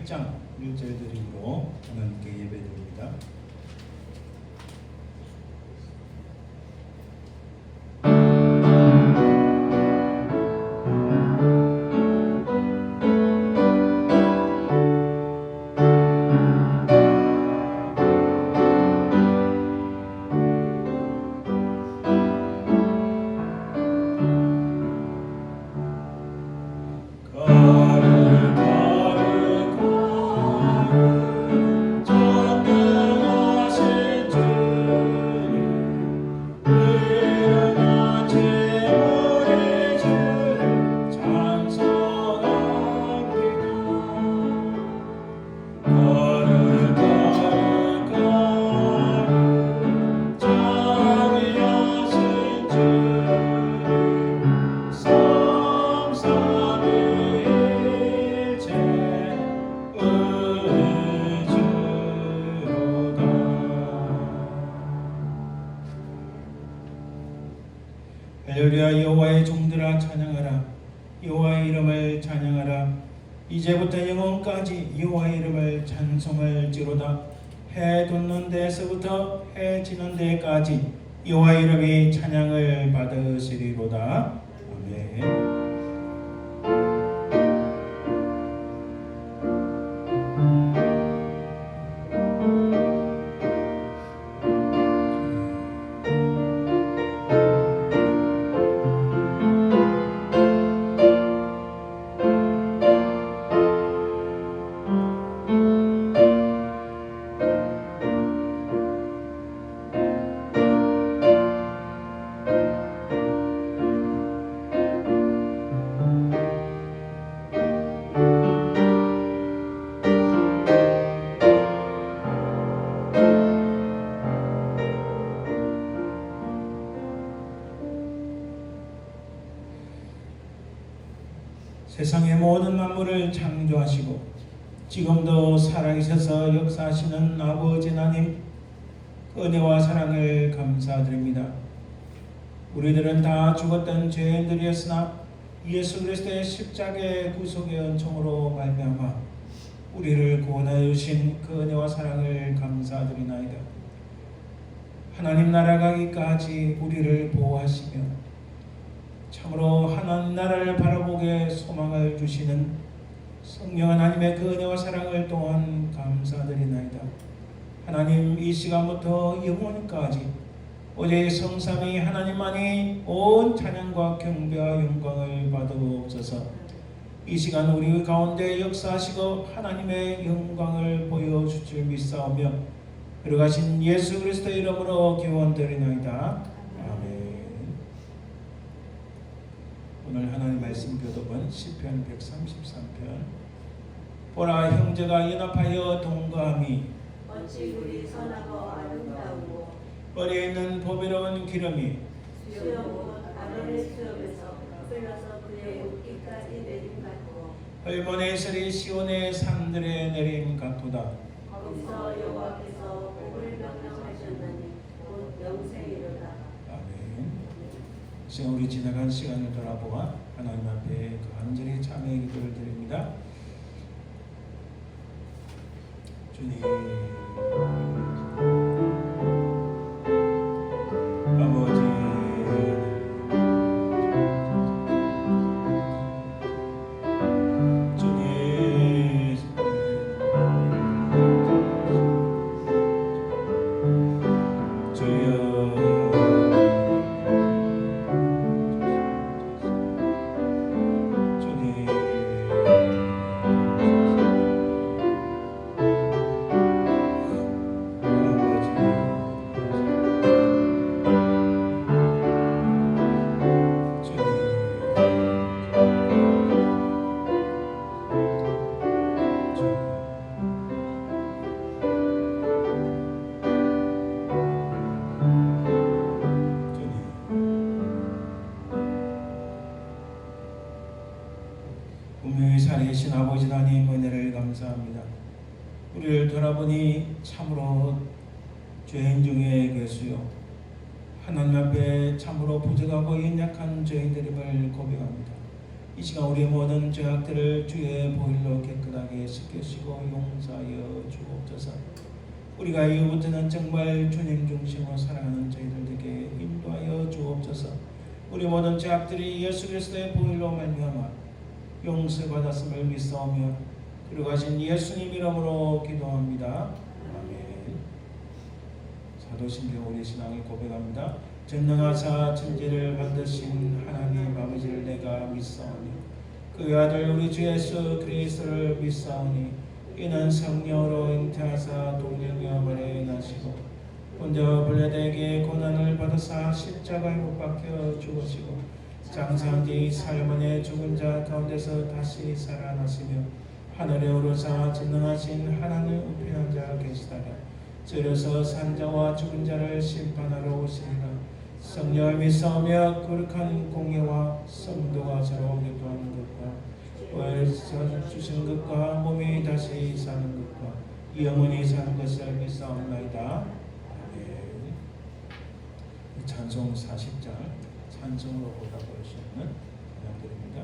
8장 1절 드림으로 하나님께 예배드립니다. 할렐루야. 여호와의 종들아 찬양하라. 여호와의 이름을 찬양하라. 이제부터 영원까지 여호와의 이름을 찬송할지로다. 해 돋는 데서부터 해 지는 데까지 여호와의 이름이 찬양을 받으시리로다. 아멘. 세상의 모든 만물을 창조하시고 지금도 살아계셔서 역사하시는 아버지 하나님, 그 은혜와 사랑을 감사드립니다. 우리들은 다 죽었던 죄인들이었으나 예수 그리스도의 십자가의 구속의 은총으로 말미암아 우리를 구원하여 주신 그 은혜와 사랑을 감사드리나이다. 하나님 나라 가기까지 우리를 보호하시며 참으로 하나님 나라를 바라보게 소망을 주시는 성령 하나님의 그 은혜와 사랑을 또한 감사드리나이다. 하나님, 이 시간부터 영원까지 오직 성삼위 하나님만이 온 찬양과 경배와 영광을 받으옵소서. 이 시간 우리 가운데 역사하시고 하나님의 영광을 보여주실 줄 믿사오며 들어가신 예수 그리스도의 이름으로 기원드리나이다. 오늘 하나님 말씀 교독은 시편 133편. 보라, 형제가 연합하여 동거함이 어찌 그리 선하고 아름다우고 머리에 있는 보배로운 기름이 수염 아론의 수염에서 흘러서 그의 옷깃까지 내림 같고 헐몬의 설이 시온의 산들에 내림 같도다. 거기서 여호와께서 복을 명령하셨느니 곧 영생이로다. 지금 우리 지나간 시간을 돌아보아 하나님 앞에 간절히 참회의 기도를 드립니다. 주님, 아버지, 주님, 주여, 분명히 살아계신 아버지 하나님, 은혜를 감사합니다. 우리를 돌아보니 참으로 죄인 중에 계수요 하나님 앞에 참으로 부족하고 연약한 죄인들임을 고백합니다. 이 시간 우리의 모든 죄악들을 주의 보혈로 깨끗하게 씻겨시고 용서하여 주옵소서. 우리가 이후부터는 정말 주님 중심으로 살아가는 저희들에게 인도하여 주옵소서. 우리 모든 죄악들이 예수 그리스도의 보혈로 말미암아 용서받았음을 믿사오며 그러가신 예수님 이름으로 기도합니다. 아멘. 사도신경 우리 신앙이 고백합니다. 전능하사 천지를 만드신 하나님 아버지를 내가 믿사오니 그 아들 우리 주 예수 그리스도를 믿사오니 이는 성령으로 잉태하사 동정녀 마리아에 나시고 본저 빌라도에게 고난을 받으사 십자가에 못 박혀 죽으시고 장사한 뒤 사흘만에 죽은 자 가운데서 다시 살아나시며 하늘에 오르사 전능하신 하나님 우편한 자 계시다가 저려서 산자와 죽은 자를 심판하러 오시리라. 성령을 믿사오며 거룩한 공예와 성도가 서로 교통하는 것과 부활 주신 것과 몸이 다시 사는 것과 영원히 사는 것을 믿사옵나이다. 아멘. 찬송 40장 찬송으로 보답할 수 있는 찬양드립니다.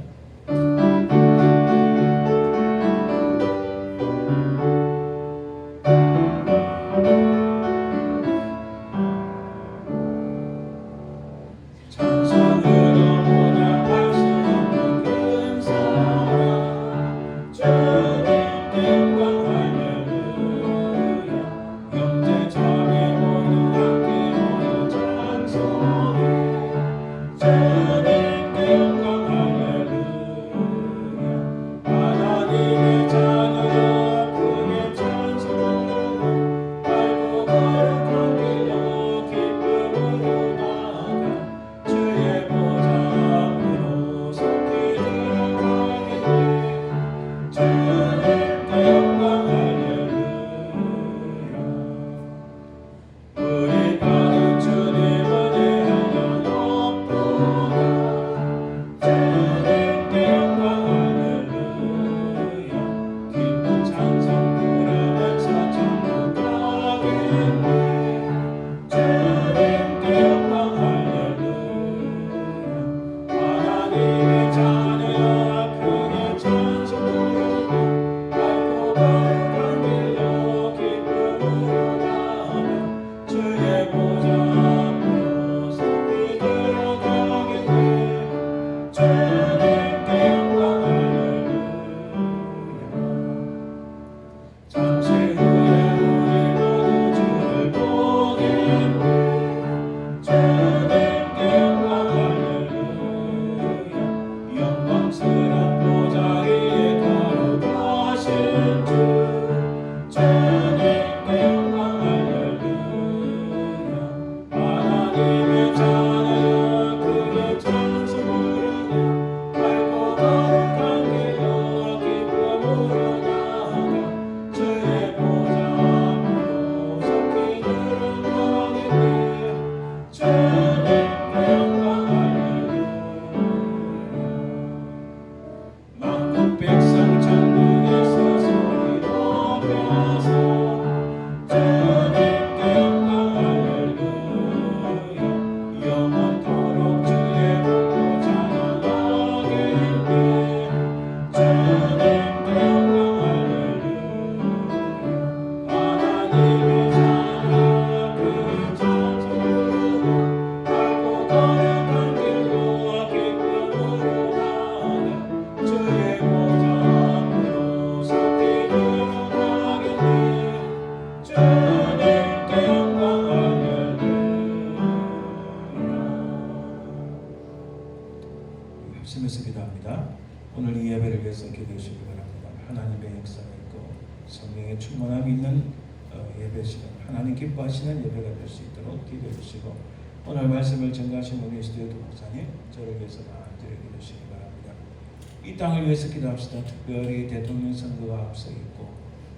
합심해서 기도합니다. 오늘 이 예배를 위해서 기도해 주시기 바랍니다. 하나님의 역사가 있고 성령의 충만함이 있는 예배 시간, 하나님 기뻐하시는 예배가 될 수 있도록 기도해 주시고 오늘 말씀을 전가하신 우리 스튜디오 목사님 저를 위해서 많이 기도해 주시기 바랍니다. 이 땅을 위해서 기도합시다. 특별히 대통령 선거가 앞서 있고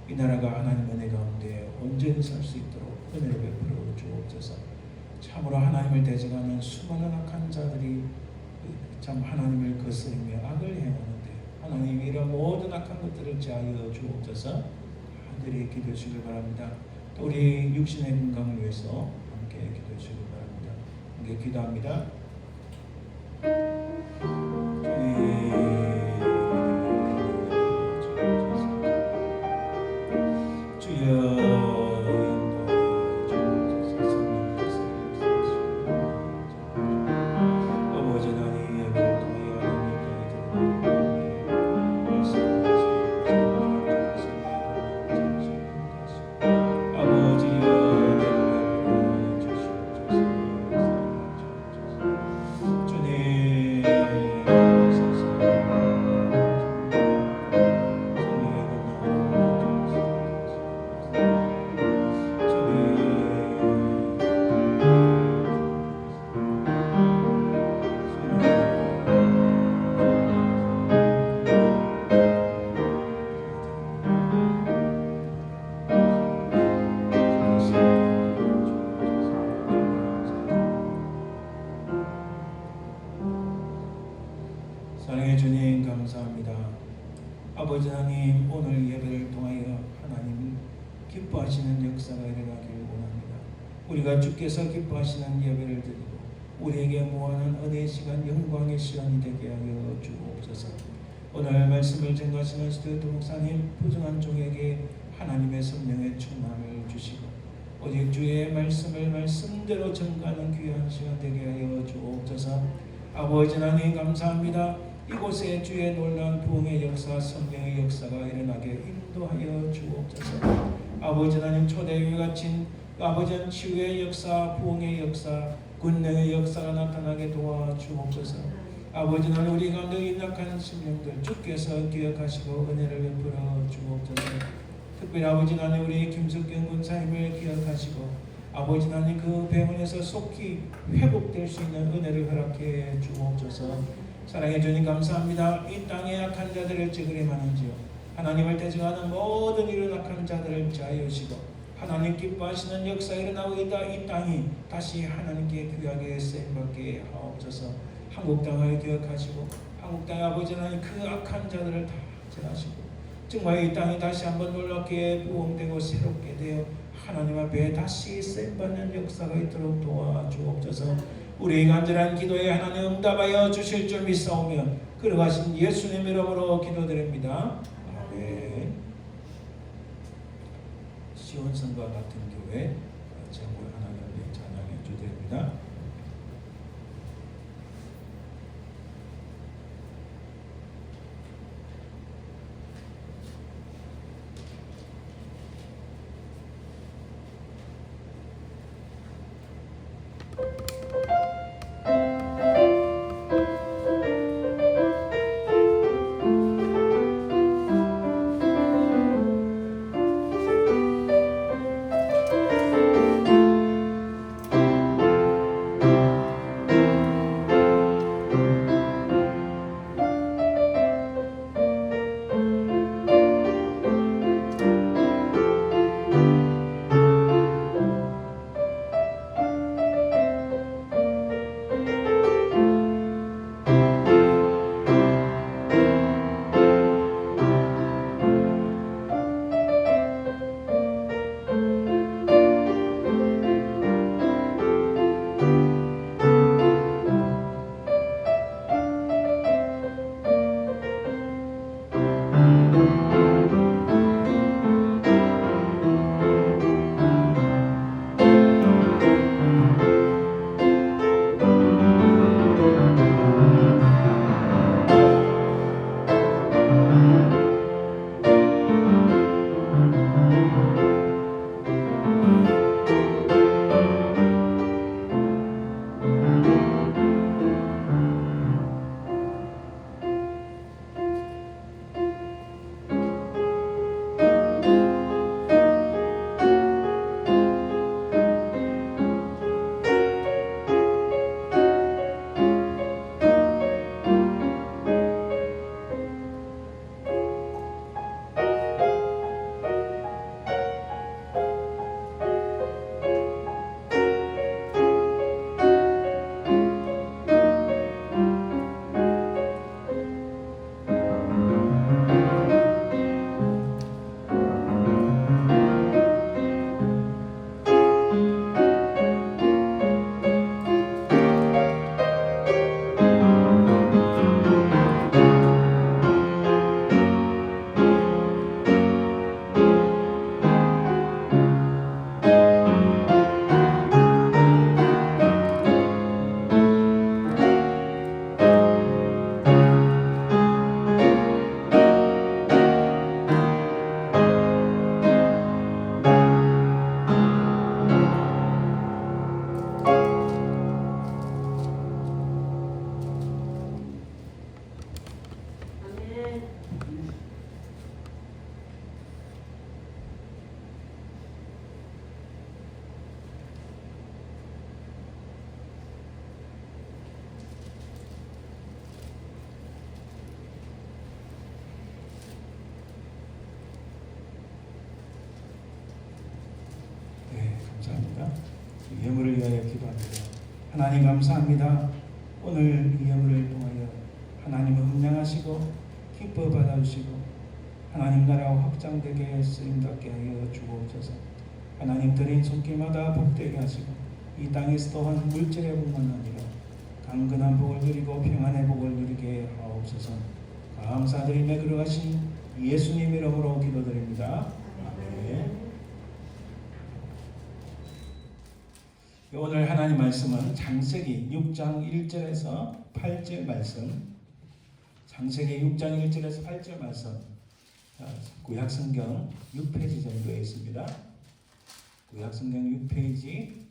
이 나라가 하나님 은혜 가운데 온전히 설 수 있도록 은혜를 베풀어 주옵소서. 참으로 하나님을 대적하는 수많은 악한 자들이 참 하나님을 거스르며 악을 행하는데 하나님이 이런 모든 악한 것들을 제하여 주옵소서. 하늘에 기도해 주시기 바랍니다. 또 우리 육신의 건강을 위해서 함께 기도해 주시기 바랍니다. 함께 기도합니다. 아버지 하나님 예배를 통하여 사랑해 주님 감사합니다. 아버지 하나님 오늘 예배를 통하여 하나님 기뻐하시는 역사가 일어나길 원합니다. 우리가 주께서 기뻐하시는 예배를 드리고 우리에게 무한한 은혜의 시간 영광의 시간이 되게 하여 주옵소서. 오늘 말씀을 전가하시는 스튜디오 목사님 부정한 종에게 하나님의 성령의 충만을 주시고 오직 주의 말씀을 말씀대로 전가하는 귀한 시간 되게 하여 주옵소서. 아버지 하나님 감사합니다. 이곳에 주의 놀라운 부흥의 역사, 성령의 역사가 일어나게 인도하여 주옵소서. 아버지 하나님 초대교회 갇힌 아버지 치유의 역사, 부흥의 역사, 군능의 역사가 나타나게 도와주옵소서. 아버지 하나님 우리 가운데 인락한 심령들 주께서 기억하시고 은혜를 베풀어 주옵소서. 특별히 아버지 하나님 우리 김석경 군사님을 기억하시고 아버지 하나님 그 병원에서 속히 회복될 수 있는 은혜를 허락해 주옵소서. 사랑해 주님 감사합니다. 이 땅의 악한 자들을 찌그림하는지요 하나님을 대적하는 모든 이런 악한 자들을 자유시고 하나님 기뻐하시는 역사 일어나고 있다. 이 땅이 다시 하나님께 귀하게 쓰임받게 하옵소서. 한국 땅을 기억하시고 한국 땅의 아버지 하나님 그 악한 자들을 다 제하시고 정말 이 땅이 다시 한번 놀랍게 부흥되고 새롭게 되어 하나님 앞에 다시 쓰임받는 역사가 있도록 도와주옵소서. 우리의 간절한 기도에 하나님 응답하여 주실 줄 믿사오며 걸어가신 예수님 이름으로 기도드립니다. 아멘. 시온성과 같은 교회 제목 하나님의 찬양해 주드립니다. 드리겠습니다. 이 예물을 위하여 기도합니다. 하나님 감사합니다. 오늘 이 예물을 통하여 하나님을 음량하시고 기뻐 받아주시고 하나님 나라가 확장되게 쓰임받게 하여 주옵소서. 하나님 드린 손길마다 복되게 하시고 이 땅에서 또한 물질의 복만 아니라 강건한 복을 누리고 평안의 복을 누리게 하옵소서. 감사드리며 그러하신 예수님 이름으로 기도드립니다. 아멘. 오늘 하나님 말씀은 창세기 6장 1절에서 8절 말씀, 창세기 6장 1절에서 8절 말씀, 구약성경 6페이지 정도에 있습니다. 구약성경 6페이지,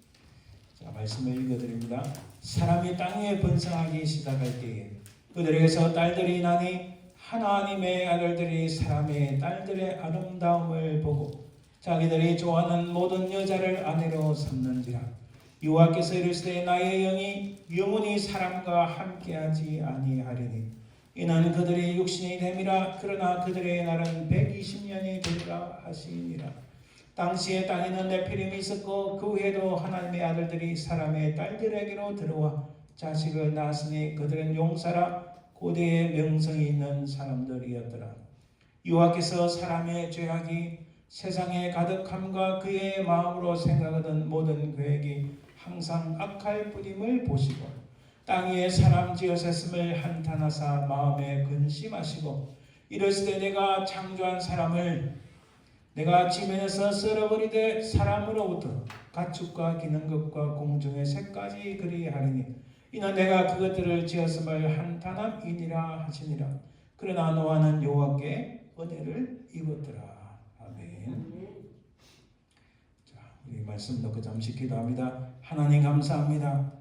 자, 말씀을 읽어드립니다. 사람이 땅에 번성하기 시작할 때에 그들에게서 딸들이 나니 하나님의 아들들이 사람의 딸들의 아름다움을 보고 자기들이 좋아하는 모든 여자를 아내로 삼는지라. 여호와께서 이르시되 나의 영이 영원히 사람과 함께하지 아니하리니 이는 그들의 육신이 됨이라. 그러나 그들의 날은 120년이 되리라 하시니라. 당시에 땅에는 네피림이 있었고 그 후에도 하나님의 아들들이 사람의 딸들에게로 들어와 자식을 낳았으니 그들은 용사라 고대의 명성이 있는 사람들이었더라. 여호와께서 사람의 죄악이 세상에 가득함과 그의 마음으로 생각하던 모든 계획이 항상 악할 뿐임을 보시고 땅 위에 사람 지으셨음을 한탄하사 마음에 근심하시고 이르시되 내가 창조한 사람을 내가 지면에서 썰어버리되 사람으로부터 가축과 기는 것과 공중의 새까지 그리하리니 이는 내가 그것들을 지었음을 한탄함이니라 하시니라. 그러나 노아는 여호와께 은혜를 입었더라. 아멘. 자, 우리 말씀 놓고 잠시 기도합니다. 하나님 감사합니다.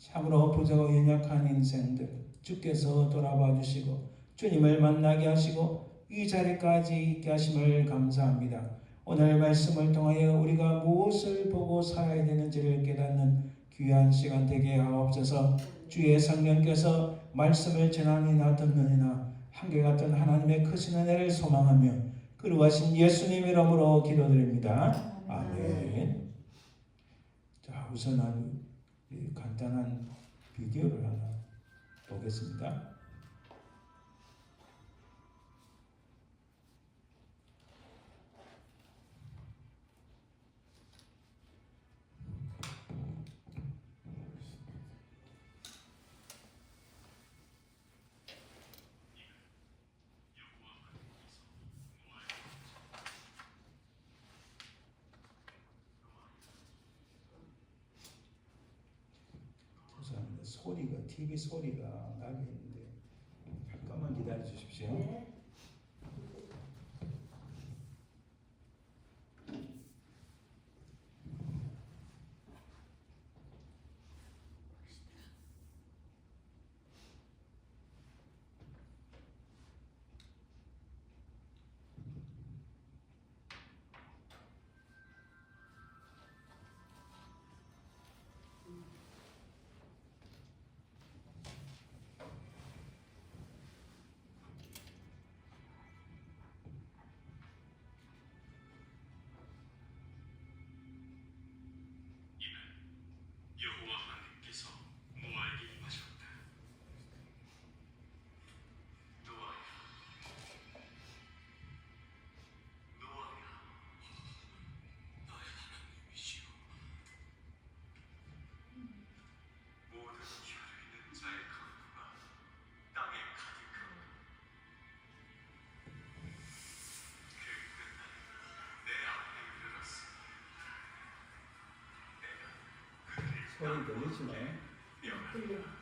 참으로 부족하고 연약한 인생들 주께서 돌아봐 주시고 주님을 만나게 하시고 이 자리까지 있게 하심을 감사합니다. 오늘 말씀을 통하여 우리가 무엇을 보고 살아야 되는지를 깨닫는 귀한 시간 되게 하옵소서. 주의 성령께서 말씀을 전하니나 듣느니나 한결같은 하나님의 크신 은혜를 소망하며 그러하신 예수님 이름으로 기도드립니다. 아멘. 자, 우선 간단한 비디오를 하나 보겠습니다. 소리가 TV 소리가 나게 있는데 잠깐만 기다려 주십시오. 소리 들리시나요? 들려.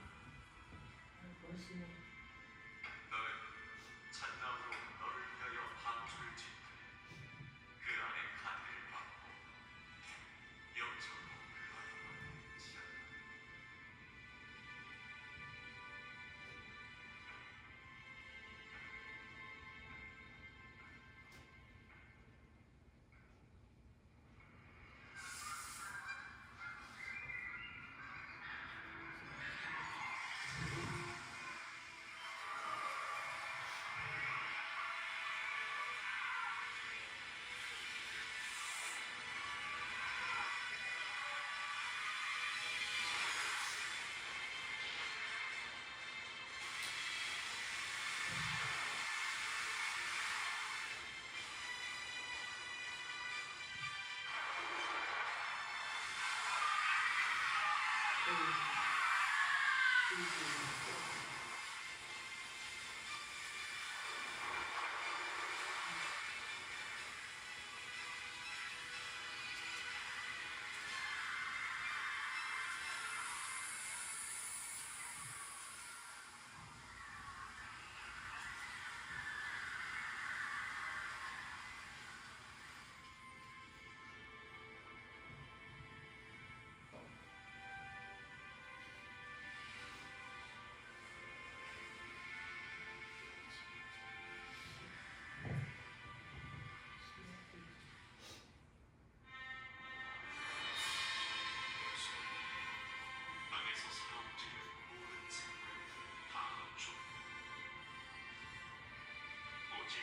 땅에서 살아움직이는 모든 생물을 다 줘. 오직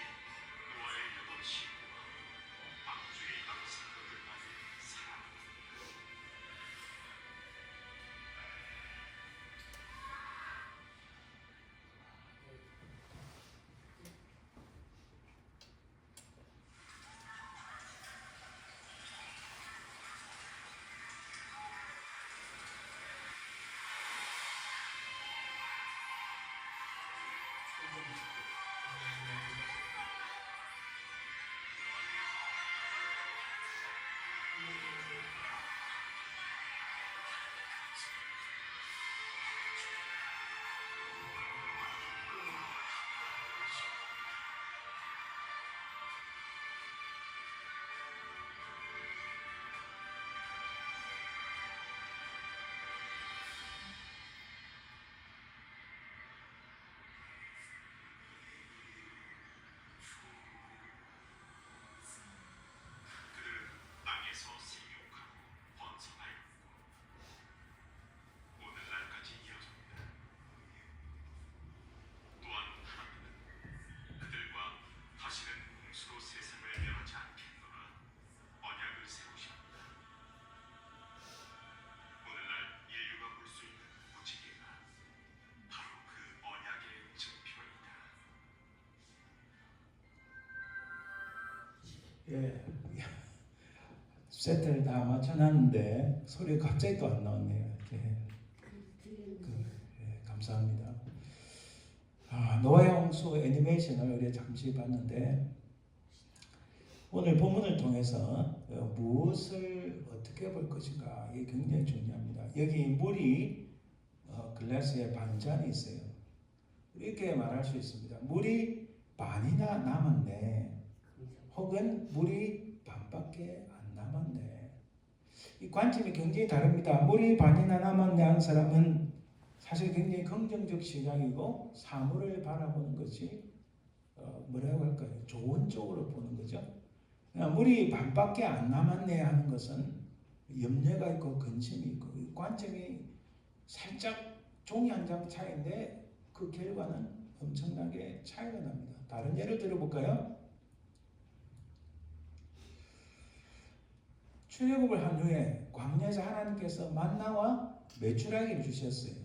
노아의 8 식구와 방주의 양산들만이 살아남았다. 그들은 땅에서 생육하고 번성하였고 오늘날까지 이어졌다. 또한 하나님은 그들과 다시는 홍수로 세상을 멸하지 않겠노라 언약을 세우셨다. 오늘날 인류가 볼 수 있는 무지개가 바로 그 언약의 증표이다. 예, 세트를 다 맞춰놨는데 소리가 갑자기 또 안 나왔네요. 감사합니다. 노아의 홍수 애니메이션을 우리 잠시 봤는데 오늘 본문을 통해서 무엇을 어떻게 볼 것인가 이게 굉장히 중요합니다. 여기 물이 글라스에 반잔이 있어요. 이렇게 말할 수 있습니다. 물이 반이나 남았네. 혹은 물이 반밖에 안 남았네. 이 관점이 굉장히 다릅니다. 물이 반이나 남았네 하는 사람은 사실 굉장히 긍정적 시각이고 사물을 바라보는 것이 뭐라고 할까요? 좋은 쪽으로 보는 거죠. 물이 반밖에 안 남았네 하는 것은 염려가 있고 근심이 있고 관점이 살짝 종이 한 장 차이인데 그 결과는 엄청나게 차이가 납니다. 다른 예를 들어볼까요? 출애굽을 한 후에 광야에서 하나님께서 만나와 메추라기를 주셨어요.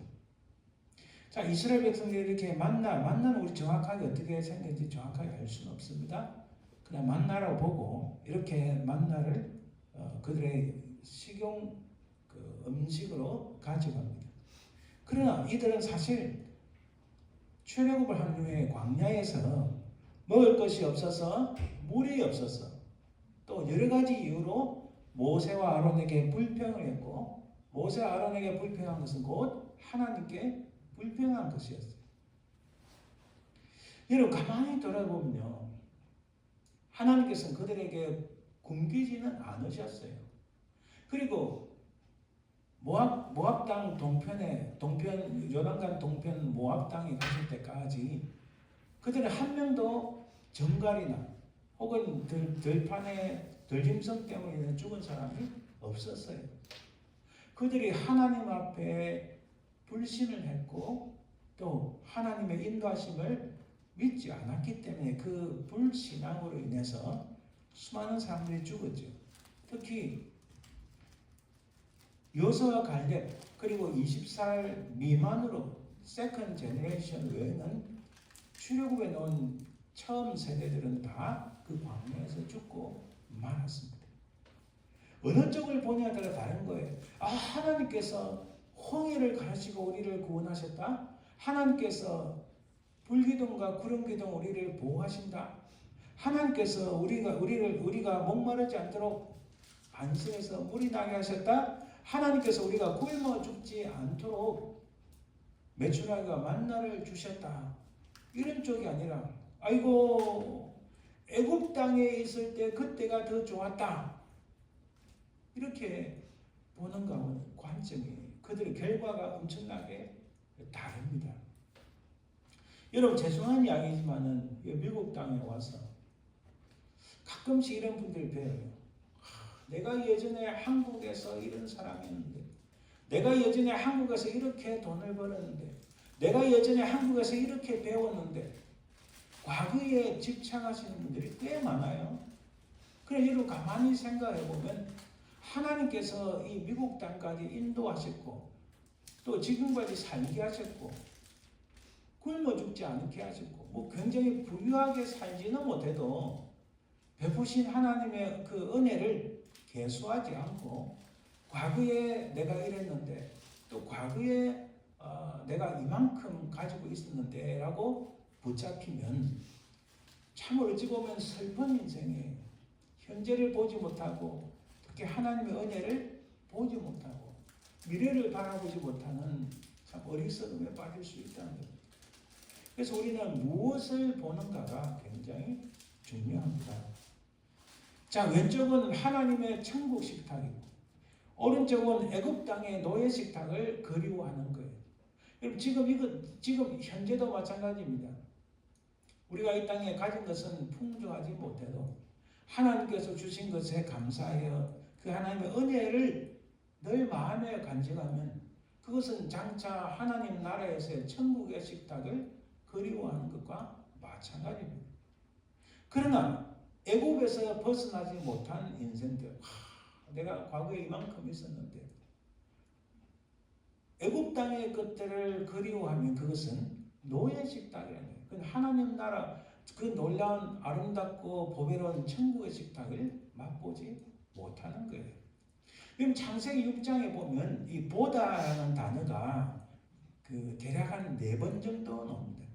자, 이스라엘 백성들이 이렇게 만나는 우리 정확하게 어떻게 생겼는지 정확하게 알 수는 없습니다. 그냥 만나라고 보고 이렇게 만나를 그들의 식용 음식으로 가져갑니다. 그러나 이들은 사실 출애굽을 한 후에 광야에서 먹을 것이 없어서 물이 없어서 또 여러 가지 이유로 모세와 아론에게 불평을 했고 모세와 아론에게 불평한 것은 곧 하나님께 불평한 것이었어요. 여러분 가만히 돌아보면요. 하나님께서는 그들에게 굶기지는 않으셨어요. 그리고 모압 땅 동편 요단강 동편 모압 땅에 가실 때까지 그들은 한 명도 정갈이나 혹은 들판에 들짐승 때문에 죽은 사람이 없었어요. 그들이 하나님 앞에 불신을 했고 또 하나님의 인도하심을 믿지 않았기 때문에 그 불신앙으로 인해서 수많은 사람들이 죽었죠. 특히 여호수아와 갈렙 그리고 20살 미만으로 세컨 제너레이션 외에는 출애굽에 나온 처음 세대들은 다 그 광야에서 죽고 말았습니다. 어느 쪽을 보냐에 따라 다른 거예요. 하나님께서 홍해를 가르치고 우리를 구원하셨다. 하나님께서 불기둥과 구름기둥 우리를 보호하신다. 하나님께서 우리가 목마르지 않도록 반석에서 물이 나게 하셨다. 하나님께서 우리가 굶어 죽지 않도록 메추라기와 만나를 주셨다. 이런 쪽이 아니라 아이고 애굽 땅에 있을 때 그때가 더 좋았다. 이렇게 보는 관점이 그들의 결과가 엄청나게 다릅니다. 여러분 죄송한 이야기지만은 미국 땅에 와서 가끔씩 이런 분들 뵈요. 내가 예전에 한국에서 이런 사람이었는데, 내가 예전에 한국에서 이렇게 돈을 벌었는데, 내가 예전에 한국에서 이렇게 배웠는데, 과거에 집착하시는 분들이 꽤 많아요. 그래 여러분 가만히 생각해 보면 하나님께서 이 미국 땅까지 인도하셨고, 또 지금까지 살게 하셨고, 굶어 죽지 않게 하셨고, 뭐 굉장히 부유하게 살지는 못해도 베푸신 하나님의 그 은혜를 개수하지 않고, 과거에 내가 이랬는데, 또 과거에 내가 이만큼 가지고 있었는데 라고 붙잡히면 참 어찌 보면 슬픈 인생이에요. 현재를 보지 못하고, 특히 하나님의 은혜를 보지 못하고, 미래를 바라보지 못하는 참 어리석음에 빠질 수 있다는 겁니다. 그래서 우리는 무엇을 보는가가 굉장히 중요합니다. 자, 왼쪽은 하나님의 천국 식탁이고, 오른쪽은 애굽 땅의 노예 식탁을 그리워하는 거예요. 여러분 지금 현재도 마찬가지입니다. 우리가 이 땅에 가진 것은 풍족하지 못해도 하나님께서 주신 것에 감사하여 그 하나님의 은혜를 늘 마음에 간직하면 그것은 장차 하나님 나라에서의 천국의 식탁을 그리워하는 것과 마찬가지입니다. 그러나 애굽에서 벗어나지 못한 인생들, 내가 과거에 이만큼 있었는데 애굽 땅의 것들을 그리워하면 그것은 노예 식탁이라는 거예요. 그건 하나님 나라 그 놀라운 아름답고 보배로운 천국의 식탁을 맛보지 못하는 거예요. 그럼 창세기 6장에 보면 이 보다라는 단어가 대략 한 4번 정도 나옵니다.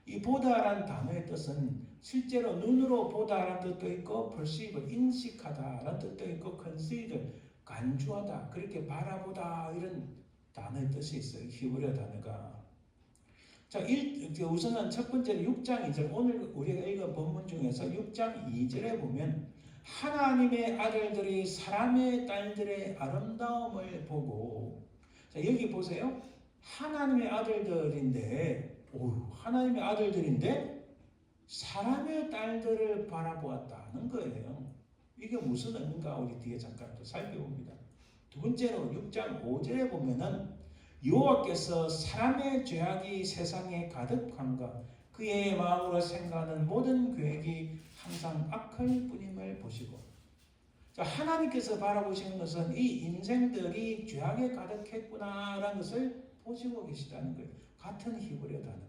이 보다라는 단어의 뜻은 실제로 눈으로 보다라는 뜻도 있고 perceive, 인식하다라는 뜻도 있고 consider, 간주하다, 그렇게 바라보다 이런 단어의 뜻이 있어요. 히브리어 단어가. 자, 우선은 첫 번째로 6장 2절, 오늘 우리가 읽은 본문 중에서 6장 2절에 보면 하나님의 아들들이 사람의 딸들의 아름다움을 보고, 자, 여기 보세요. 하나님의 아들들인데, 하나님의 아들들인데 사람의 딸들을 바라보았다는 거예요. 이게 무슨 의미인가 우리 뒤에 잠깐 또 살펴봅니다. 두 번째로 6장 5절에 보면은 여호와께서 사람의 죄악이 세상에 가득함과 그의 마음으로 생각하는 모든 계획이 항상 악할 뿐임을 보시고, 자, 하나님께서 바라보시는 것은 이 인생들이 죄악에 가득했구나라는 것을 보시고 계시다는 거예요. 같은 히브리어 단어입니다.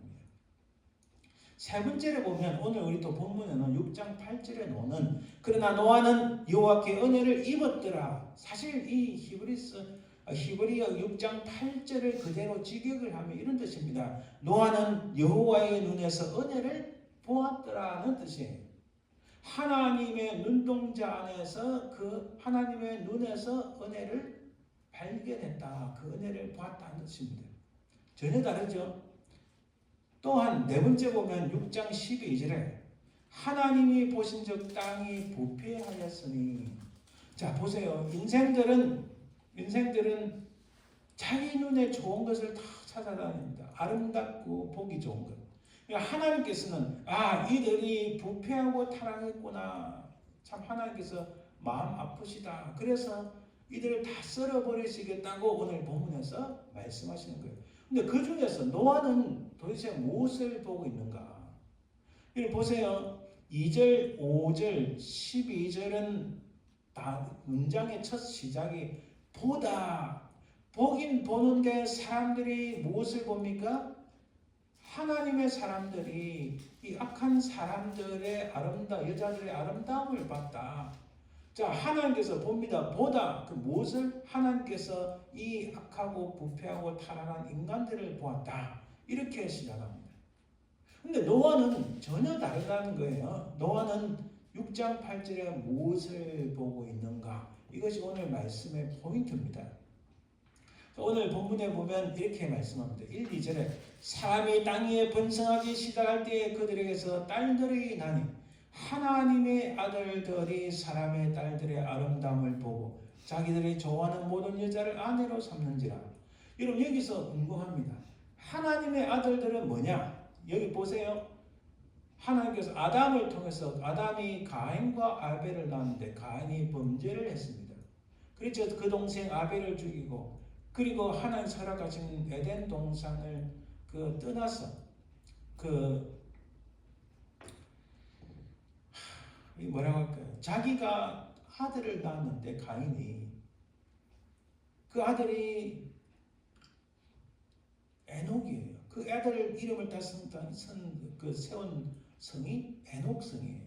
세 번째로 보면 오늘 우리 또 본문에는 6장 8절에 나오는 그러나 노아는 여호와께 은혜를 입었더라. 사실 이 히브리어 6장 8절을 그대로 직역을 하면 이런 뜻입니다. 노아는 여호와의 눈에서 은혜를 보았더라는 뜻이에요. 하나님의 눈동자 안에서 그 하나님의 눈에서 은혜를 발견했다. 그 은혜를 보았다는 뜻입니다. 전혀 다르죠. 또한 네 번째 보면 6장 12절에 하나님이 보신 적 땅이 부패하였으니, 자 보세요. 인생들은 자기 눈에 좋은 것을 다 찾아다닙니다. 아름답고 보기 좋은 것. 그러니까 하나님께서는 이들이 부패하고 타락했구나. 참 하나님께서 마음 아프시다. 그래서 이들을 다 썰어버리시겠다고 오늘 본문에서 말씀하시는 거예요. 근데 그 중에서 노아는 도대체 무엇을 보고 있는가? 여기 보세요. 2절, 5절, 12절은 다 문장의 첫 시작이 보다. 보긴 보는데 사람들이 무엇을 봅니까? 하나님의 사람들이 이 악한 사람들의 여자들의 아름다움을 봤다. 자, 하나님께서 봅니다. 보다 그 무엇을 하나님께서 이 악하고 부패하고 타락한 인간들을 보았다. 이렇게 시작합니다. 근데 노아는 전혀 다르다는 거예요. 노아는 6장 8절에 무엇을 보고 있는가? 이것이 오늘 말씀의 포인트입니다. 오늘 본문에 보면 이렇게 말씀합니다. 1, 2절에 사람이 땅 위에 번성하기 시작할 때에 그들에게서 딸들이 나니 하나님의 아들들이 사람의 딸들의 아름다움을 보고 자기들이 좋아하는 모든 여자를 아내로 삼는지라. 여러분 여기서 궁금합니다. 하나님의 아들들은 뭐냐? 여기 보세요. 하나님께서 아담을 통해서 아담이 가인과 아벨을 낳았는데 가인이 범죄를 했습니다. 그래서 그 동생 아벨을 죽이고 그리고 하나님 허락하신 에덴 동산을 떠나서 뭐라고 할까요? 자기가 아들을 낳았는데 가인이 그 아들이 에녹이에요. 그 아들 이름을 다 세운 성이 에녹성이에요.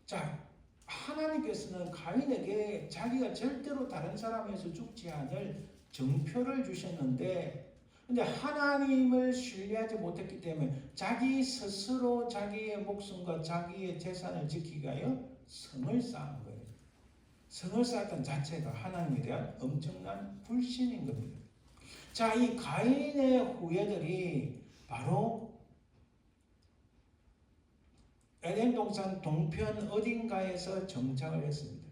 자, 하나님께서는 가인에게 자기가 절대로 다른 사람에서 죽지 않을 정표를 주셨는데, 근데 하나님을 신뢰하지 못했기 때문에 자기 스스로 자기의 목숨과 자기의 재산을 지키기 위하여 성을 쌓은 거예요. 성을 쌓았던 자체가 하나님에 대한 엄청난 불신인 겁니다. 자, 이 가인의 후예들이 바로 에덴 동산 동편 어딘가에서 정착을 했습니다.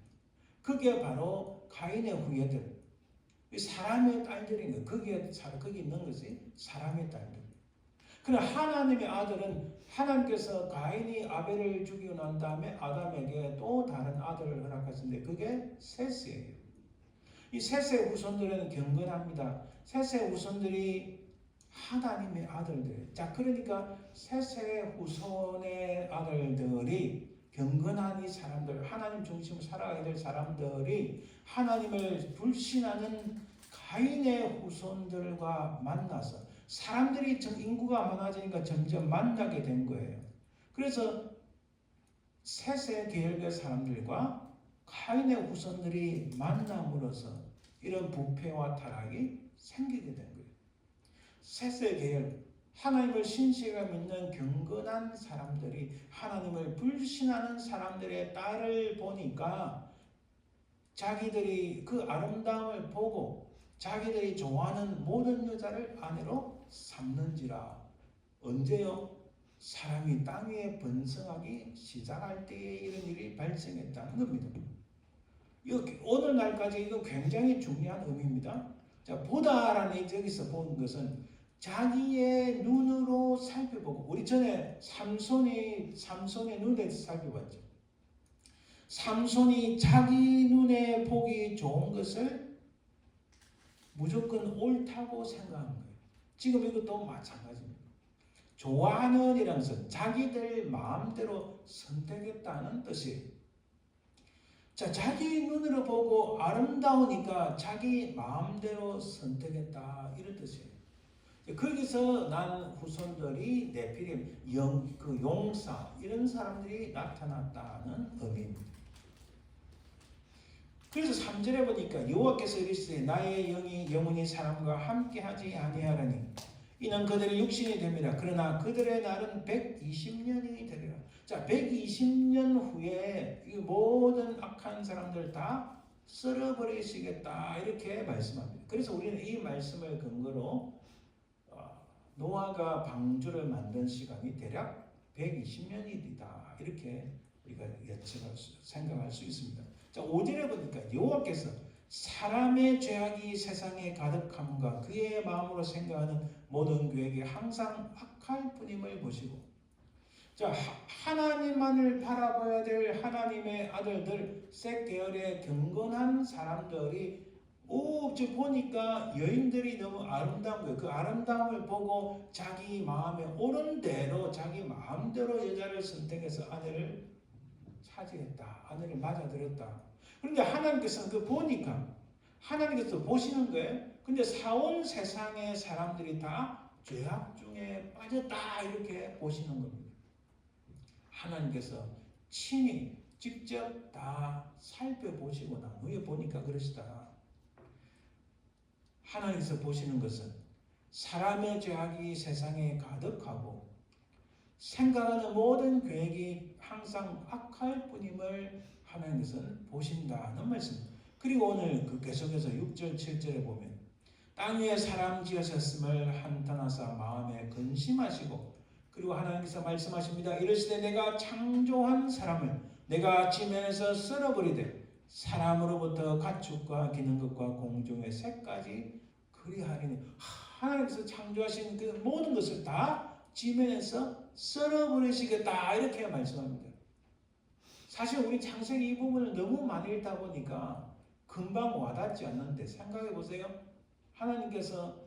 그게 바로 가인의 후예들, 사람의 딸들인 거예요. 거기 있는 것이 사람의 딸들. 그러나 하나님의 아들은 하나님께서 가인이 아벨을 죽이고 난 다음에 아담에게 또 다른 아들을 허락하셨는데 그게 셋이에요. 이 셋의 후손들은 경건합니다. 셋의 후손들이 하나님의 아들들. 자, 그러니까 셋의 후손의 아들들이 경건한 이 사람들, 하나님 중심으로 살아가야 될 사람들이 하나님을 불신하는 가인의 후손들과 만나서 사람들이 인구가 많아지니까 점점 만나게 된 거예요. 그래서 셋의 계열의 사람들과 가인의 후손들이 만남으로써 이런 부패와 타락이 생기게 된 거예요. 셋의 계열, 하나님을 신실하게 믿는 경건한 사람들이 하나님을 불신하는 사람들의 딸을 보니까 자기들이 그 아름다움을 보고 자기들이 좋아하는 모든 여자를 아내로 삼는지라. 언제요? 사람이 땅 위에 번성하기 시작할 때에 이런 일이 발생했다는 겁니다. 오늘날까지 이거 굉장히 중요한 의미입니다. 자, 보다라는 저기서 본 것은 자기의 눈으로 살펴보고, 우리 전에 삼손의 눈에 살펴봤죠. 삼손이 자기 눈에 보기 좋은 것을 무조건 옳다고 생각한 거예요. 지금 이것도 마찬가지입니다. 좋아하는 이라는 것은 자기들 마음대로 선택했다는 뜻이에요. 자, 자기 눈으로 보고 아름다우니까 자기 마음대로 선택했다, 이런 뜻이에요. 거기서 난 후손들이 네피림, 용사, 이런 사람들이 나타났다는 의미입니다. 그래서 3절에 보니까 여호와께서 이르시되 나의 영이 영원히 사람과 함께하지 아니하라니 이는 그들의 육신이 됩니다. 그러나 그들의 날은 120년이 되리라. 자, 120년 후에 이 모든 악한 사람들 다 썰어버리시겠다, 이렇게 말씀합니다. 그래서 우리는 이 말씀을 근거로 노아가 방주를 만든 시간이 대략 120년이다, 이렇게 우리가 생각할 수 있습니다. 자, 5절에 보니까 여호와께서 사람의 죄악이 세상에 가득함과 그의 마음으로 생각하는 모든 계획이 항상 악할 뿐임을 보시고, 자, 하나님만을 바라봐야 될 하나님의 아들들, 셋 계열의 경건한 사람들이 보니까 여인들이 너무 아름다운 거예요. 그 아름다움을 보고 자기 마음에 오는 대로 자기 마음대로 여자를 선택해서 아내를 차지했다, 아내를 맞아들였다. 그런데 하나님께서는 그 보니까 하나님께서 보시는 거예요. 근데 사온 세상의 사람들이 다 죄악 중에 빠졌다, 이렇게 보시는 겁니다. 하나님께서 친히 직접 다 살펴보시고 난 후에 보니까 그러시다. 하나님께서 보시는 것은 사람의 죄악이 세상에 가득하고 생각하는 모든 계획이 항상 악할 뿐임을 하나님께서는 보신다는 말씀. 그리고 오늘 그 계속해서 6절 7절에 보면 땅 위에 사람 지으셨음을 한탄하사 마음에 근심하시고 그리고 하나님께서 말씀하십니다. 이르시되 내가 창조한 사람을 내가 지면에서 썰어버리되 사람으로부터 가축과 기는 것과 공중의 새까지 그리하리니 하나님께서 창조하신 그 모든 것을 다 지면에서 썰어버리시겠다 이렇게 말씀합니다. 사실 우리 창세기 이 부분을 너무 많이 읽다 보니까 금방 와닿지 않는데 생각해 보세요. 하나님께서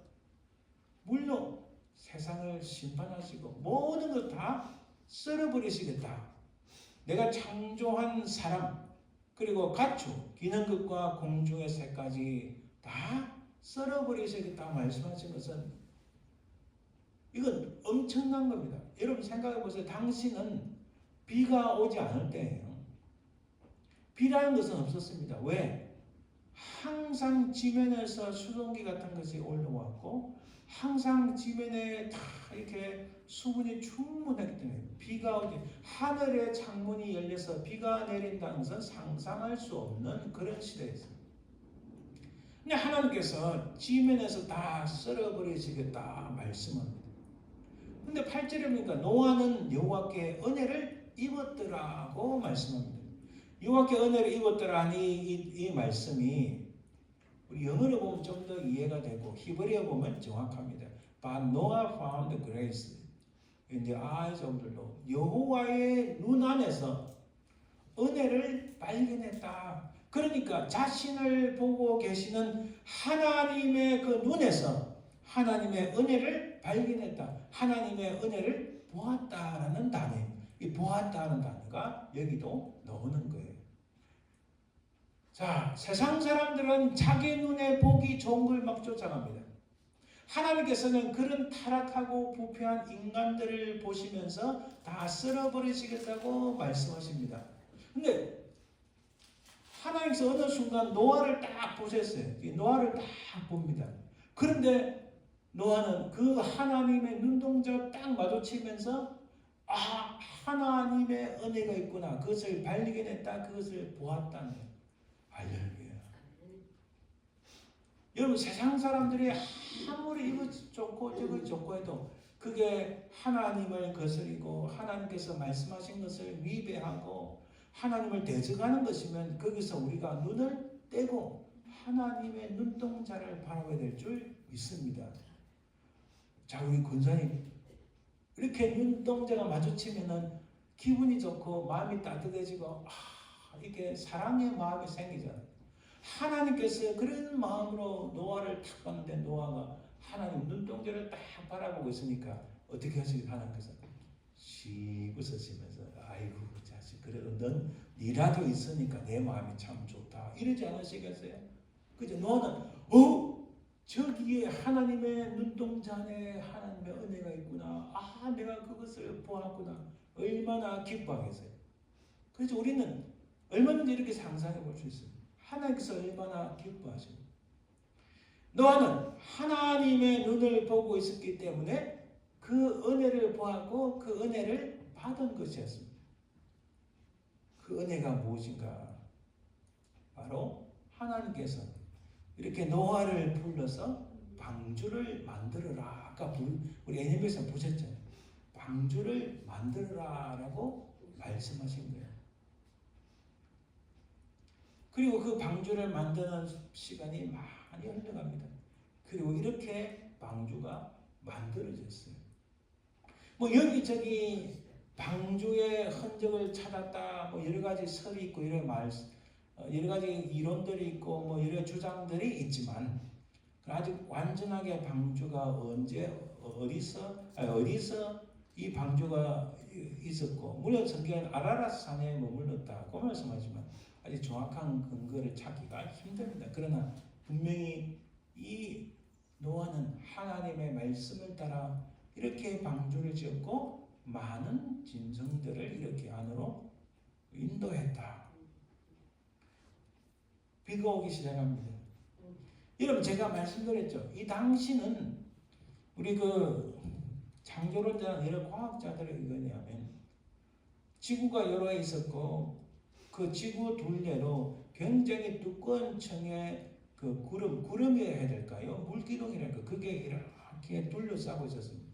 물론 세상을 심판하시고 모든 것 다 썰어버리시겠다. 내가 창조한 사람 그리고 가축, 기는 것과 공중의 새까지 다 썰어버리시겠다 말씀하신 것은 이건 엄청난 겁니다. 여러분 생각해 보세요. 당시는 비가 오지 않을 때예요. 비라는 것은 없었습니다. 왜? 항상 지면에서 수증기 같은 것이 올라왔고 항상 지면에 다 이렇게 수분이 충분하기 때문에 비가 오지 하늘의 창문이 열려서 비가 내린다는 것은 상상할 수 없는 그런 시대였습니다. 근데 하나님께서 지면에서 다 썰어버리시겠다 말씀합니다. 근데 8절에 보니까 노아는 여호와께 은혜를 입었더라고 말씀합니다. 여호와께 은혜를 입었더라니 이 말씀이 우리 영어로 보면 좀 더 이해가 되고 히브리어 보면 정확합니다. But Noah found grace in the eyes of the Lord. 여호와의 눈 안에서 은혜를 발견했다. 그러니까 자신을 보고 계시는 하나님의 그 눈에서 하나님의 은혜를 발견했다. 하나님의 은혜를 보았다라는 단어입니다. 이 보았다는 단어가 여기도 나오는 거예요. 자, 세상 사람들은 자기 눈에 보기 좋은 걸 막 쫓아갑니다. 하나님께서는 그런 타락하고 부패한 인간들을 보시면서 다 쓸어버리시겠다고 말씀하십니다. 근데 하나님께서 어느 순간 노아를 딱 보셨어요. 노아를 딱 봅니다. 그런데 노아는 그 하나님의 눈동자 딱 마주치면서 하나님의 은혜가 있구나. 그것을 발견했다. 그것을 보았다는 거예요. 할렐루야. 여러분 세상 사람들이 아무리 이거 좋고 저거 좋고 해도 그게 하나님을 거스리고 하나님께서 말씀하신 것을 위배하고 하나님을 대적하는 것이면 거기서 우리가 눈을 떼고 하나님의 눈동자를 바라봐야 될 줄 믿습니다. 자, 우리 권사님 이렇게 눈동자가 마주치면은 기분이 좋고 마음이 따뜻해지고 이게 사랑의 마음이 생기잖아요. 하나님께서 그런 마음으로 노아를 탁 봤는데 노아가 하나님 눈동자를 딱 바라보고 있으니까 어떻게 하시겠어요? 하나님께서 씩 웃으시면서 아이고 자식 그래도 넌 니라도 있으니까 내 마음이 참 좋다 이러지 않으시겠어요? 그죠? 노아는 저기에 하나님의 눈동자 안에 하나님의 은혜가 있구나. 내가 그것을 보았구나. 얼마나 기뻐하겠어요. 그래서 우리는 얼마든지 이렇게 상상해 볼 수 있습니다. 하나님께서 얼마나 기뻐하시고 노아는 하나님의 눈을 보고 있었기 때문에 그 은혜를 보았고 그 은혜를 받은 것이었습니다. 그 은혜가 무엇인가? 바로 하나님께서 이렇게 노아를 불러서 방주를 만들어라. 아까 우리 애니메이션 보셨잖아요. 방주를 만들어라라고 말씀하신 거예요. 그리고 그 방주를 만드는 시간이 많이 흘러갑니다. 그리고 이렇게 방주가 만들어졌어요. 여기저기 방주의 흔적을 찾았다. 여러 가지 설이 있고 여러 가지 이론들이 있고 여러 주장들이 있지만 아직 완전하게 방주가 어디서 이 방주가 있었고 물론 성경은 아라랏 산에 머물렀다고 말씀하지만 아직 정확한 근거를 찾기가 힘듭니다. 그러나 분명히 이 노아는 하나님의 말씀을 따라 이렇게 방주를 지었고 많은 짐승들을 이렇게 안으로 인도했다. 비가 오기 시작합니다. 여러분 제가 말씀드렸죠. 이 당시는 우리 그 창조론자나 여러 과학자들의 의견이하면 지구가 여러 개 있었고 그 지구 둘레로 굉장히 두꺼운 층의 그 구름이라 해야 될까요? 물기둥이랄까 그게 이렇게 둘러싸고 있었습니다.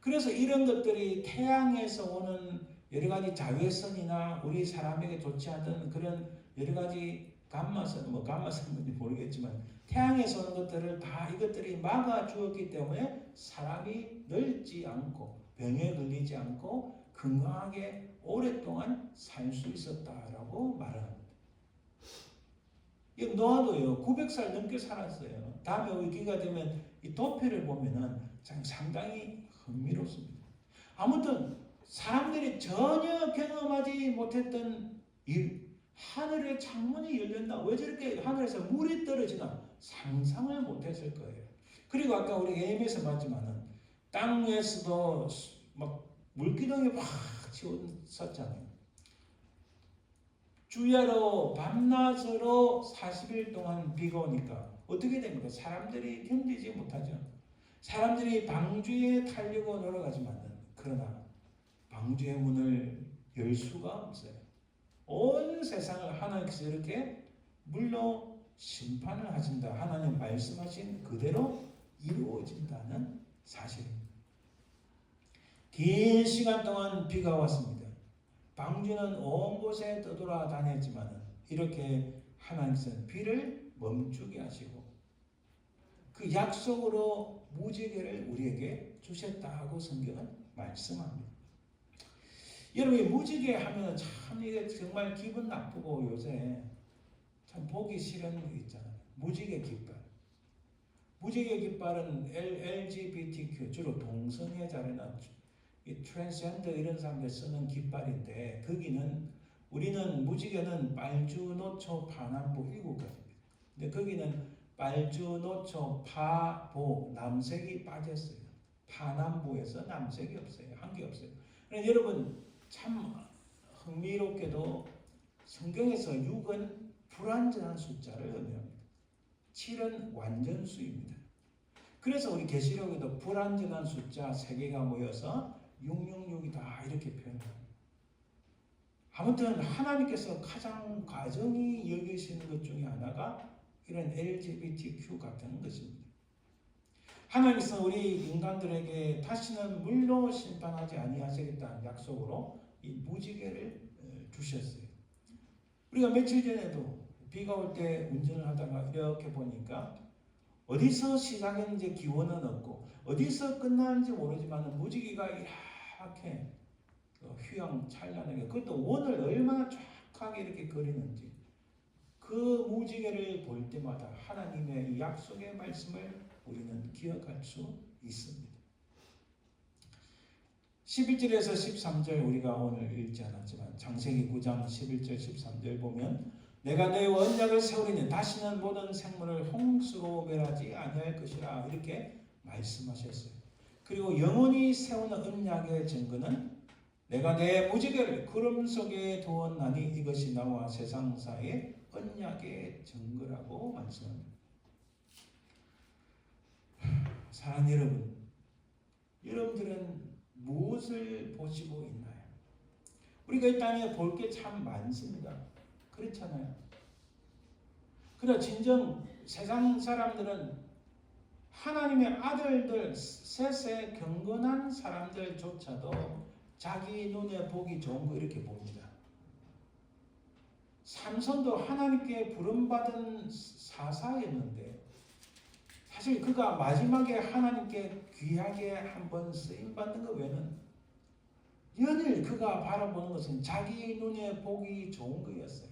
그래서 이런 것들이 태양에서 오는 여러 가지 자외선이나 우리 사람에게 좋지 않은 그런 여러 가지 감마선인지 모르겠지만 태양에서 오는 것들을 다 이것들이 막아 주었기 때문에 사람이 늙지 않고 병에 걸리지 않고 건강하게 오랫동안 살 수 있었다라고 말합니다. 이 노아도요 900살 넘게 살았어요. 다음에 우리 기가 되면 이 도표를 보면은 상당히 흥미롭습니다. 아무튼 사람들이 전혀 경험하지 못했던 일, 하늘의 창문이 열린다. 왜 저렇게 하늘에서 물이 떨어지나 상상을 못했을 거예요. 그리고 아까 우리 AM에서 봤지만은 땅에서도 막 물기둥이 확 치솟았잖아요. 주야로 밤낮으로 40일 동안 비가 오니까 어떻게 됩니까? 사람들이 견디지 못하죠. 사람들이 방주에 타려고 노력하지만은 그러나 방주의 문을 열 수가 없어요. 온 세상을 하나님께서 이렇게 물로 심판을 하신다. 하나님 말씀하신 그대로 이루어진다는 사실입니다. 긴 시간 동안 비가 왔습니다. 방주는 온 곳에 떠돌아다녔지만 이렇게 하나님께서는 비를 멈추게 하시고 그 약속으로 무지개를 우리에게 주셨다고 성경은 말씀합니다. 여러분 무지개 하면 참 이게 정말 기분 나쁘고 요새 참 보기 싫은 거 있잖아요. 무지개 깃발. 무지개 깃발은 LGBTQ 주로 동성애자나 이 트랜스젠더 이런 사람들 쓰는 깃발인데 거기는 우리는 무지개는 빨주, 노초, 파남보 7가지입니다. 근데 거기는 빨주, 노초, 파, 보, 남색이 빠졌어요. 파남보에서 남색이 없어요. 한 개 없어요. 그러니까 여러분 참 흥미롭게도 성경에서 6은 불완전한 숫자를 의미합니다. 7은 완전수입니다. 그래서 우리 계시록에도 불완전한 숫자 3개가 모여서 666이다 이렇게 표현합니다. 아무튼 하나님께서 가장 가정이 여기시는 것 중에 하나가 이런 LGBTQ 같은 것입니다. 하나님께서 우리 인간들에게 다시는 물로 심판하지 아니하시겠다는 약속으로 이 무지개를 주셨어요. 우리가 며칠 전에도 비가 올 때 운전을 하다가 이렇게 보니까 어디서 시작했는지 기원은 없고 어디서 끝나는지 모르지만 무지개가 이렇게 휘황찬란하게 그것도 원을 얼마나 쫙하게 이렇게 그리는지 그 무지개를 볼 때마다 하나님의 약속의 말씀을 우리는 기억할 수 있습니다. 11절에서 13절 우리가 오늘 읽지 않았지만 창세기 9장 11절 13절 보면 내가 내 언약을 세우리니 다시는 모든 생물을 홍수로 멸하지 아니할 것이라 이렇게 말씀하셨어요. 그리고 영원히 세우는 언약의 증거는 내가 내 무지개를 구름 속에 두었나니 이것이 나와 세상사의 언약의 증거라고 말씀합니다. 사랑하는 여러분, 여러분들은 무엇을 보시고 있나요? 우리가 이 땅에 볼 게 참 많습니다. 그렇잖아요. 그러나 진정 세상 사람들은 하나님의 아들들, 셋의 경건한 사람들조차도 자기 눈에 보기 좋은 거 이렇게 봅니다. 삼손도 하나님께 부름받은 사사였는데 사실 그가 마지막에 하나님께 귀하게 한번 쓰임받는 것 외에는 연일 그가 바라보는 것은 자기 눈에 보기 좋은 거였어요.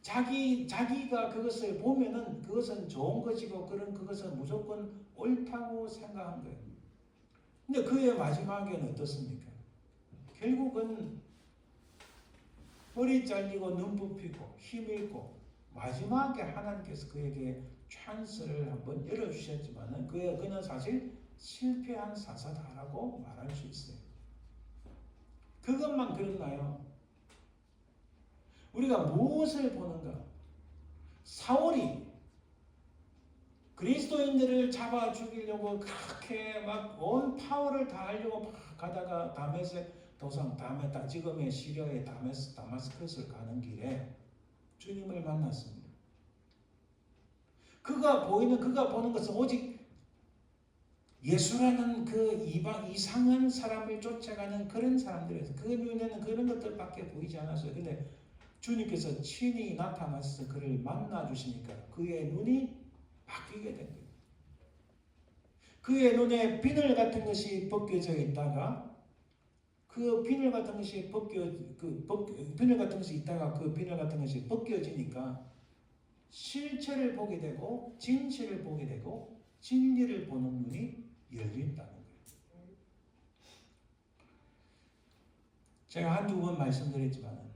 자기가 그것을 보면은 그것은 좋은 것이고 그것은 무조건 옳다고 생각한 거예요. 근데 그의 마지막에는 어떻습니까? 결국은 머리 잘리고 눈 부피고 힘 잃고 마지막에 하나님께서 그에게 찬스를 한번 열어주셨지만은 그는 사실 실패한 사사다라고 말할 수 있어요. 그것만 그렇나요? 우리가 무엇을 보는가? 사울이 그리스도인들을 잡아 죽이려고 그렇게 막 온 파워를 다하려고 막 가다가 다메섹 도상 지금의 시리아의 다마스커스를 가는 길에 주님을 만났습니다. 그가 보는 것은 오직 예수라는 그 이상한 사람을 쫓아가는 그런 사람들에서 그 눈에는 그런 것들밖에 보이지 않았어요. 근데 주님께서 친히 나타나서 그를 만나 주시니까 그의 눈이 바뀌게 된 거예요. 그의 눈에 비늘 같은 것이 벗겨져 있다가 그 비늘 같은 것이 벗겨지니까 실체를 보게 되고 진실을 보게 되고 진리를 보는 눈이 열린다는 거예요. 제가 한두 번 말씀드렸지만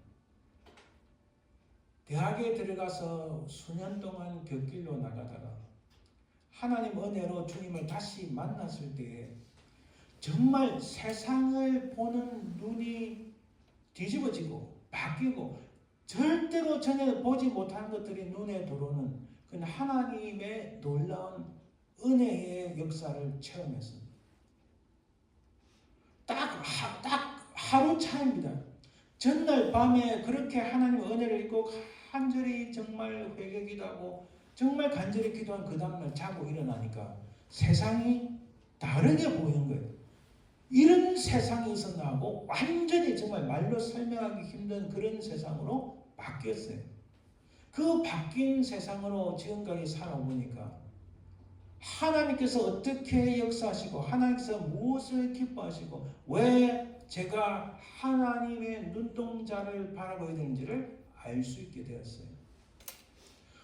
대학에 들어가서 수년 동안 곁길로 나가다가 하나님 은혜로 주님을 다시 만났을 때에 정말 세상을 보는 눈이 뒤집어지고 바뀌고 절대로 전혀 보지 못한 것들이 눈에 들어오는 그 하나님의 놀라운 은혜의 역사를 체험했습니다. 딱 하루 차입니다. 전날 밤에 그렇게 하나님 은혜를 입고 간절히 정말 회개기도하고 정말 간절히 기도한 그 다음날 자고 일어나니까 세상이 다르게 보이는 거예요. 이런 세상이 있었나 하고 완전히 정말 말로 설명하기 힘든 그런 세상으로 바뀌었어요. 그 바뀐 세상으로 지금까지 살아보니까 하나님께서 어떻게 역사하시고 하나님께서 무엇을 기뻐하시고 왜 제가 하나님의 눈동자를 바라보게 되는지를 알 수 있게 되었어요.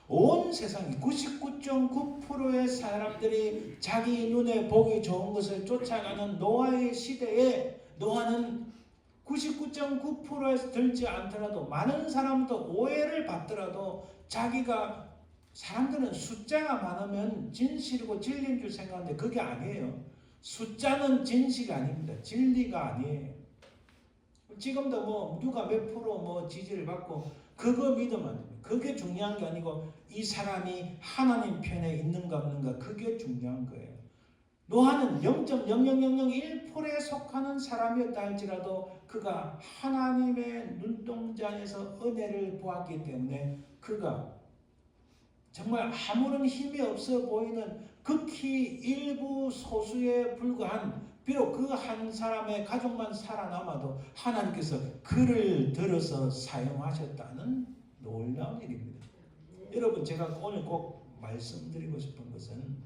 온 세상이 99.9%의 사람들이 자기 눈에 보기 좋은 것을 쫓아가는 노아의 시대에 노아는 99.9%에서 들지 않더라도 많은 사람도 오해를 받더라도 자기가 사람들은 숫자가 많으면 진실이고 진리인 줄 생각하는데 그게 아니에요. 숫자는 진실이 아닙니다. 진리가 아니에요. 지금도 뭐 누가 몇 프로 뭐 지지를 받고 그거 믿으면 안 됩니다. 그게 중요한 게 아니고 이 사람이 하나님 편에 있는가 없는가 그게 중요한 거예요. 노아는 0.00001%에 속하는 사람이었다 할지라도 그가 하나님의 눈동자에서 은혜를 보았기 때문에 그가 정말 아무런 힘이 없어 보이는 극히 일부 소수에 불과한 비록 그 한 사람의 가족만 살아남아도 하나님께서 그를 들어서 사용하셨다는 놀라운 일입니다. 여러분 제가 오늘 꼭 말씀드리고 싶은 것은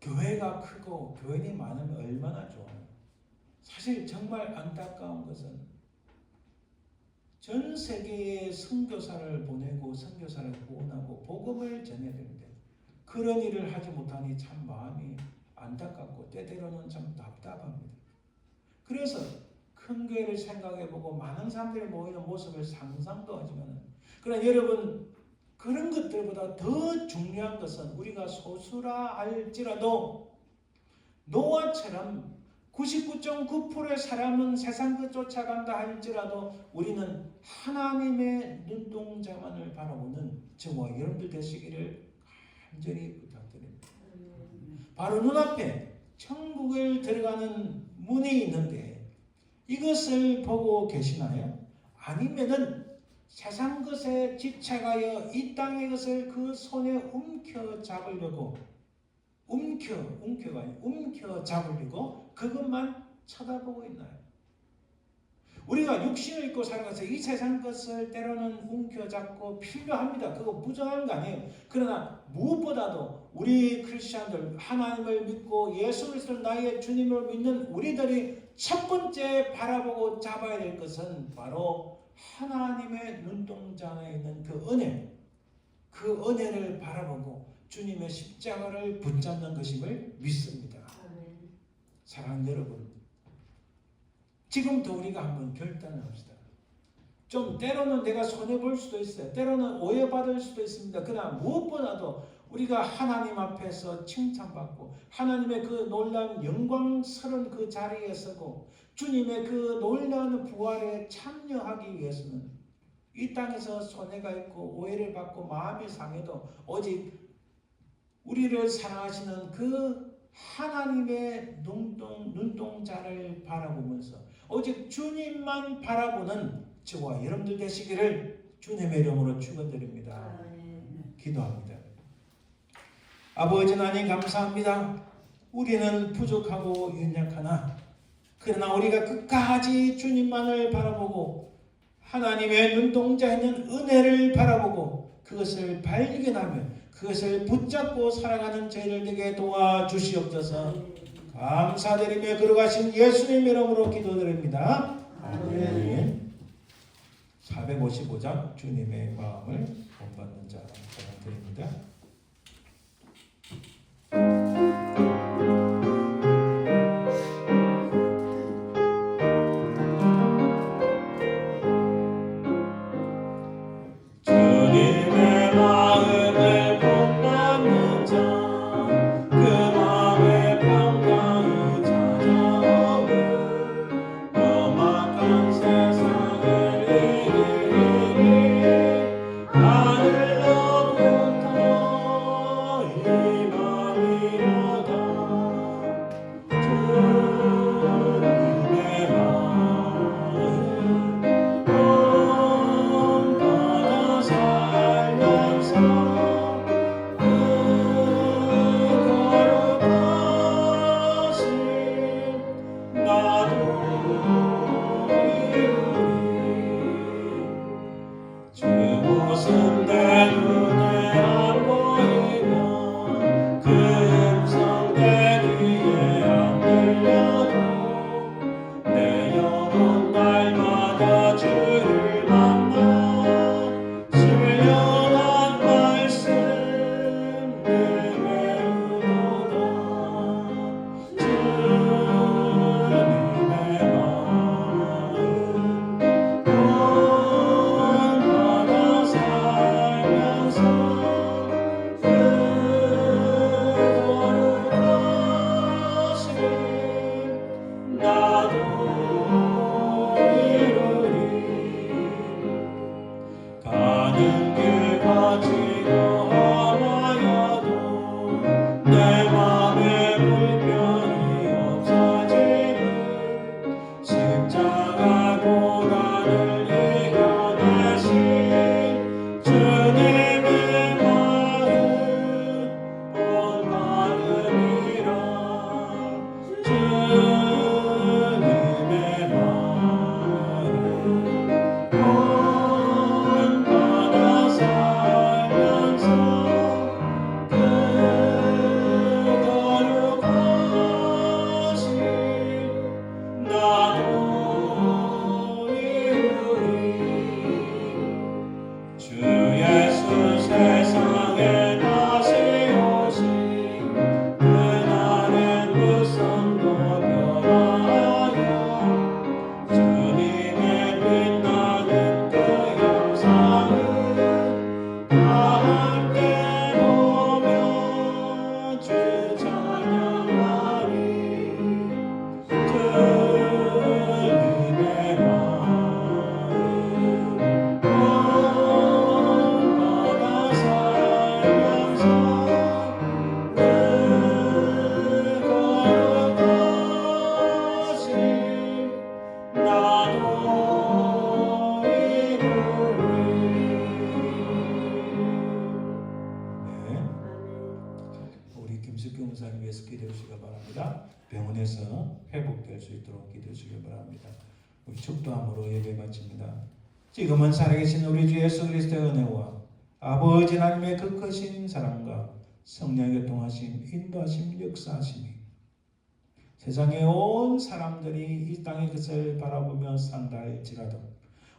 교회가 크고 교인이 많으면 얼마나 좋아요. 사실 정말 안타까운 것은 전 세계에 선교사를 보내고 선교사를 구원하고 복음을 전해야 되는데 그런 일을 하지 못하니 참 마음이 안타깝고 때때로는 참 답답합니다. 그래서 큰 교회를 생각해보고 많은 사람들이 모이는 모습을 상상도 하지만 그러나 여러분 그런 것들보다 더 중요한 것은 우리가 소수라 할지라도 노아처럼 99.9%의 사람은 세상을 쫓아간다 할지라도 우리는 하나님의 눈동자만을 바라보는 저와 여러분들 되시기를 간절히 부탁드립니다. 바로 눈앞에 천국을 들어가는 문이 있는데 이것을 보고 계시나요? 아니면은 세상 것에 집착하여 이 땅의 것을 그 손에 움켜 잡으려고 움켜 잡으려고 그것만 쳐다보고 있나요? 우리가 육신을 입고 살아가서 이 세상 것을 때로는 움켜잡고 필요합니다. 그거 부정한 거 아니에요. 그러나 무엇보다도 우리 크리스천들 하나님을 믿고 예수 그리스도를 나의 주님을 믿는 우리들이 첫 번째 바라보고 잡아야 될 것은 바로 하나님의 눈동자에 있는 그 은혜, 그 은혜를 바라보고 주님의 십자가를 붙잡는 것임을 믿습니다. 사랑하는 여러분, 지금부터 우리가 한번 결단을 합시다. 좀 때로는 내가 손해볼 수도 있어요. 때로는 오해받을 수도 있습니다. 그러나 무엇보다도 우리가 하나님 앞에서 칭찬받고 하나님의 그 놀라운 영광스러운 그 자리에 서고 주님의 그 놀라운 부활에 참여하기 위해서는 이 땅에서 손해가 있고 오해를 받고 마음이 상해도 오직 우리를 사랑하시는 그 하나님의 눈동자를 바라보면서 오직 주님만 바라보는 저와 여러분들 되시기를 주님의 이름으로 축원드립니다. 기도합니다. 아버지 하나님 감사합니다. 우리는 부족하고 연약하나 그러나 우리가 끝까지 주님만을 바라보고 하나님의 눈동자 있는 은혜를 바라보고 그것을 발견하며 그것을 붙잡고 살아가는 저희들 되게 도와주시옵소서. 감사드리며 걸어가신 예수님 이름으로 기도드립니다. 아멘. 455장 주님의 마음을 본받는 자 드립니다. 병원에서 회복될 수 있도록 기도해 주길 바랍니다. 우리 축도함으로 예배 바칩니다. 지금은 살아계신 우리 주 예수 그리스도의 은혜와 아버지 하나님의 그 크신 사랑과 성령의 교통하심, 인도하심, 역사하심이 세상의 온 사람들이 이 땅의 것을 바라보며 산다할지라도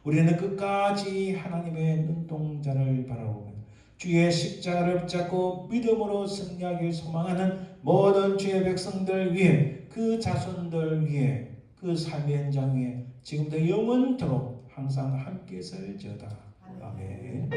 우리는 끝까지 하나님의 눈동자를 바라보며 주의 십자가를 붙잡고 믿음으로 승리하길 소망하는 모든 주의 백성들 위해 그 자손들 위해 그 삶의 현장 위에 지금도 영원토록 항상 함께 있을지어다. 아멘.